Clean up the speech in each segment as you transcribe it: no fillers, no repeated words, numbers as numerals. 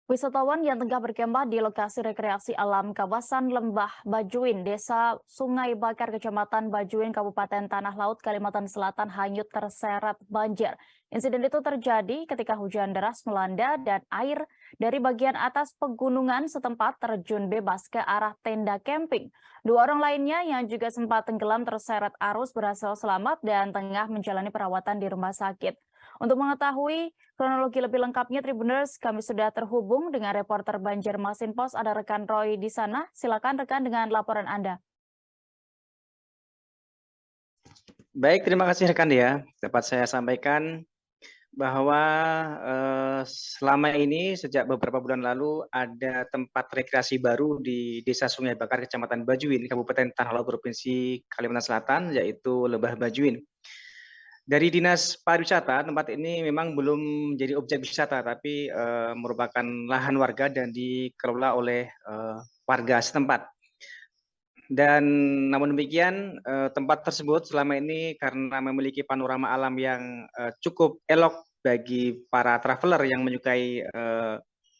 Wisatawan yang tengah berkemah di lokasi rekreasi alam kawasan Lembah Bajuin, Desa Sungai Bakar, Kecamatan Bajuin, Kabupaten Tanah Laut, Kalimantan Selatan hanyut terseret banjir. Insiden itu terjadi ketika hujan deras melanda dan air dari bagian atas pegunungan setempat terjun bebas ke arah tenda camping. Dua orang lainnya yang juga sempat tenggelam terseret arus berhasil selamat dan tengah menjalani perawatan di rumah sakit. Untuk mengetahui kronologi lebih lengkapnya Tribuners, kami sudah terhubung dengan reporter Banjarmasin Pos, ada rekan Roy di sana. Silakan rekan dengan laporan Anda. Baik, terima kasih rekan ya. Dapat saya sampaikan bahwa selama ini sejak beberapa bulan lalu ada tempat rekreasi baru di Desa Sungai Bakar, Kecamatan Bajuin, Kabupaten Tanah Laut, Provinsi Kalimantan Selatan, yaitu Lembah Bajuin. Dari Dinas Pariwisata, tempat ini memang belum menjadi objek wisata, tapi merupakan lahan warga dan dikelola oleh warga setempat. Dan namun demikian tempat tersebut selama ini karena memiliki panorama alam yang cukup elok bagi para traveler yang menyukai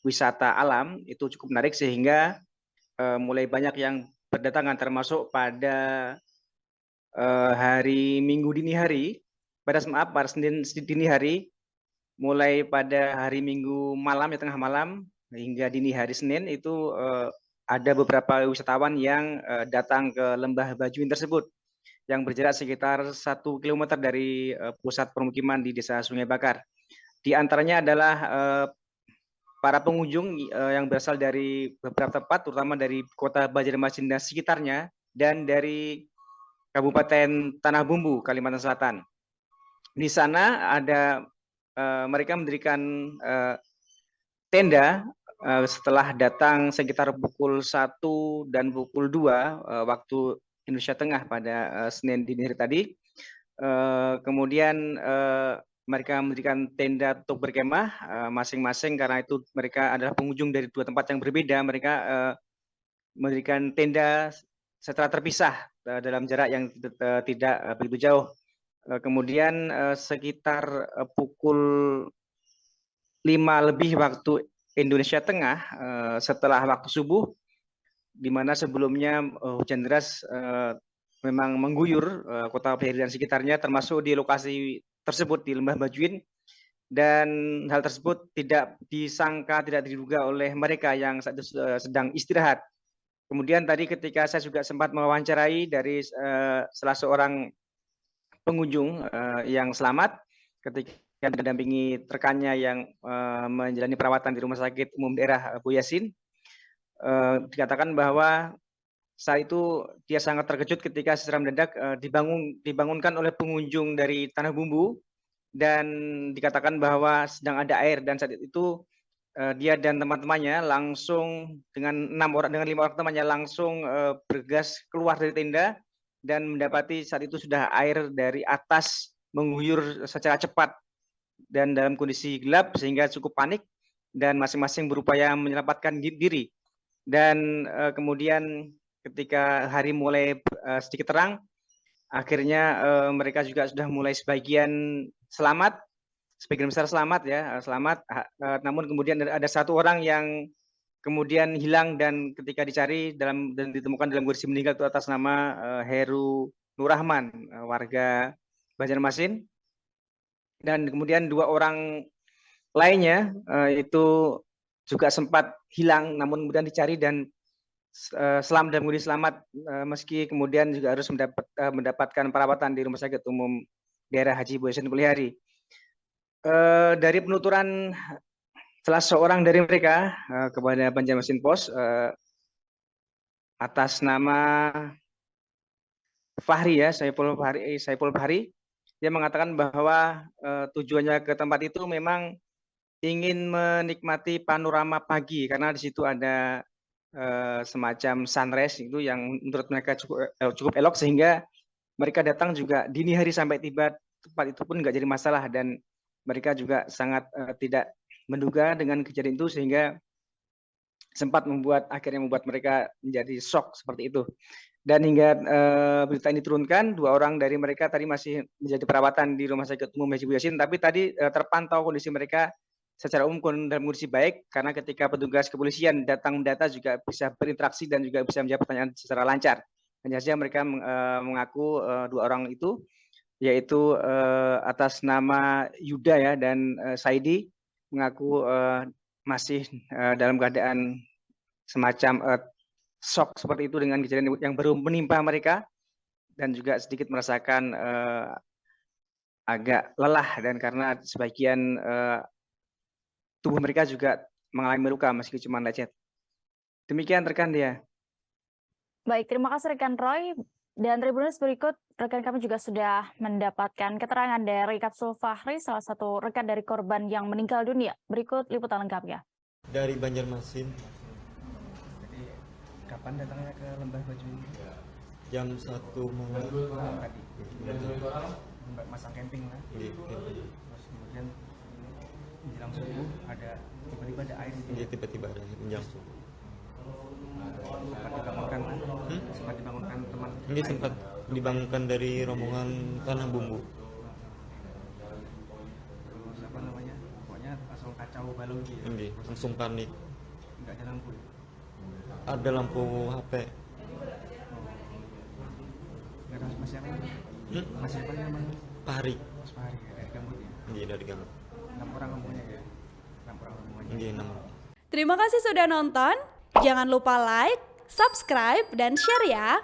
wisata alam, itu cukup menarik sehingga mulai banyak yang berdatangan, termasuk pada hari Minggu dini hari, pada Senin dini hari, mulai pada hari Minggu malam ya, tengah malam hingga dini hari Senin itu ada beberapa wisatawan yang datang ke Lembah Bajuin tersebut yang berjarak sekitar 1 kilometer dari pusat permukiman di Desa Sungai Bakar. Di antaranya adalah para pengunjung yang berasal dari beberapa tempat, terutama dari kota Banjarmasin dan sekitarnya, dan dari Kabupaten Tanah Bumbu, Kalimantan Selatan. Di sana ada mereka mendirikan tenda setelah datang sekitar pukul 1 dan pukul 2 waktu Indonesia Tengah pada Senin dini hari tadi. Kemudian mereka mendirikan tenda untuk berkemah masing-masing, karena itu mereka adalah pengunjung dari dua tempat yang berbeda. Mereka mendirikan tenda secara terpisah dalam jarak yang tidak begitu jauh. Kemudian sekitar pukul 5 lebih waktu Indonesia Tengah, setelah waktu subuh, di mana sebelumnya hujan deras memang mengguyur kota Pahir dan sekitarnya, termasuk di lokasi tersebut di Lembah Bajuin, dan hal tersebut tidak disangka, tidak diduga oleh mereka yang saat itu sedang istirahat. Kemudian tadi ketika saya juga sempat mewawancarai dari salah seorang pengunjung yang selamat ketika mendampingi rekannya yang menjalani perawatan di Rumah Sakit Umum Daerah Boyasin, dikatakan bahwa saat itu dia sangat terkejut ketika secara mendadak dibangunkan oleh pengunjung dari Tanah Bumbu dan dikatakan bahwa sedang ada air, dan saat itu dia dan teman-temannya langsung dengan 5 orang temannya langsung bergegas keluar dari tenda dan mendapati saat itu sudah air dari atas mengguyur secara cepat dan dalam kondisi gelap sehingga cukup panik dan masing-masing berupaya menyelamatkan diri. Dan kemudian ketika hari mulai sedikit terang, akhirnya mereka juga sudah mulai sebagian besar selamat ya, selamat. Namun kemudian ada satu orang yang kemudian hilang dan ketika dicari dan ditemukan dalam kondisi meninggal itu atas nama Heru Nurrahman, warga Banjarmasin. Dan kemudian dua orang lainnya itu juga sempat hilang, namun kemudian dicari dan selamat dalam kondisi selamat, meski kemudian juga harus mendapatkan perawatan di Rumah Sakit Umum Daerah Haji Boyasin Pulihari. Dari penuturan salah seorang dari mereka kepada Banjarmasin Pos atas nama Fahri ya, Saiful Fahri, dia mengatakan bahwa tujuannya ke tempat itu memang ingin menikmati panorama pagi karena di situ ada semacam sunrise itu yang menurut mereka cukup elok, sehingga mereka datang juga dini hari sampai tiba tempat itu pun nggak jadi masalah, dan mereka juga sangat tidak menduga dengan kejadian itu sehingga akhirnya membuat mereka menjadi shock seperti itu. Dan hingga berita ini turunkan, dua orang dari mereka tadi masih menjadi perawatan di Rumah Sakit Umum Haji Boyasin, tapi tadi terpantau kondisi mereka secara umum dalam kondisi baik, karena ketika petugas kepolisian datang mendata juga bisa berinteraksi dan juga bisa menjawab pertanyaan secara lancar. Hanya saja mereka mengaku 2 orang itu, yaitu atas nama Yuda ya dan Saidi, mengaku masih dalam keadaan semacam shock seperti itu dengan kejadian yang baru menimpa mereka, dan juga sedikit merasakan agak lelah, dan karena sebagian tubuh mereka juga mengalami luka meski cuma lecet. Demikian rekan dia. Baik, terima kasih rekan Roy. Dan Tribuners, berikut rekan kami juga sudah mendapatkan keterangan dari Kapsul Fahri, salah satu rekan dari korban yang meninggal dunia. Berikut liputan lengkapnya. Dari Banjarmasin. Jadi kapan datangnya ke Lembah Bajuin? Jam 1 malam. Tadi. Masang camping lah. Iya, Terus kemudian menjelang subuh tiba-tiba ada air gitu. iya, tiba-tiba ada jam subuh. Sempat dibangunkan teman. Ini sempat dibangunkan dari rombongan Tanah Bumbu. Terus apa namanya? Pokoknya langsung kacau balau gitu. Iya, langsung panik. Enggak ada lampu. Ada lampu HP. Enggak tahu masih apa ini? Masih apa namanya? Pari. Mas Fahri ya, dari gambut ya. Iya, dari gambut. 6 orang rombongannya ya. 6 orang rombongannya. Iya, 6. Terima kasih sudah nonton. Jangan lupa like, subscribe, dan share ya.